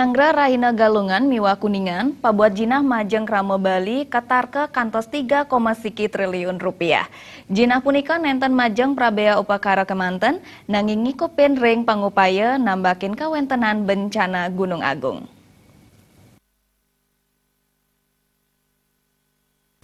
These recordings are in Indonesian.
Nyangra Rahina Galungan Miwa Kuningan, pabuat jinah Majeng Kramo Bali katarke kantos 3, triliun rupiah. Jinah punika nenten Majeng prabea upakara kemanten, nanging ngikupin ring pangupaya nambakin kawentenan bencana Gunung Agung.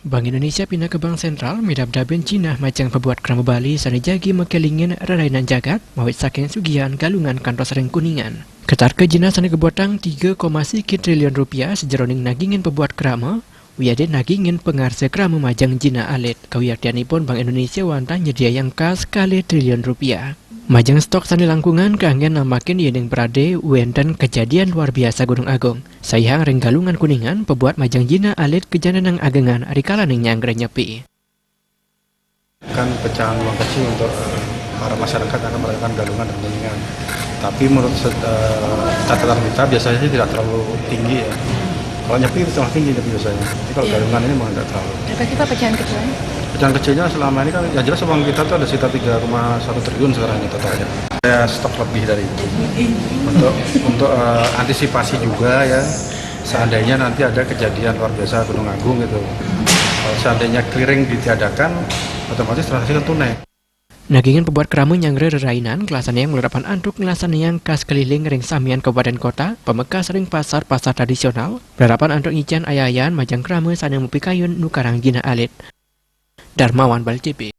Bank Indonesia pindah ke Bank Sentral midab-dabin Cina Majeng pebuat Kramo Bali sanijagi mekelingin rerainan jagat mawit saking sugihan galungan kantos ring Kuningan. Ketar ke Cina sana kebuatang 3, triliun rupiah sejeroning nagingin pebuat krama, wiade nagingin pengarse krama Majeng Cina alit. Kawiaktianipun Bank Indonesia wantah nyedia yang kas kali triliun rupiah. Majeng stok sani langkungan keanggen namakin yening berade wenten kejadian luar biasa Gunung Agung. Sayang ring galungan Kuningan pebuat Majeng Cina alit kejananang agengan rikala ning nyangre nyepi. Kan pecahan uang kecil untuk para masyarakat akan melakukan galungan dan Kuningan. Tapi menurut catatan kita biasanya sih tidak terlalu tinggi ya. Kalau nyepi itu terlalu tinggi biasanya. Tapi kalau galungan ini memang tidak terlalu. Berapa pecahan kecilnya? Pecahan kecilnya selama ini kan yang jelas uang kita tuh ada sekitar 3,1 triliun sekarang ini totalnya. Saya stok lebih dari itu. Untuk antisipasi juga ya. Seandainya nanti ada kejadian luar biasa Gunung Agung gitu. Kalau seandainya clearing ditiadakan, otomatis transaksi kan tunai. Nagingin pebuat keramu nyangre rerainan kelasan yang melerapan antuk ngelasan yang kas keliling ring samian kabupaten kota pemekas ring pasar tradisional melerapan antuk ngican ayayan Majeng keramu sanang mupi kayun nukarang Cina alit. Darmawan Bali TV.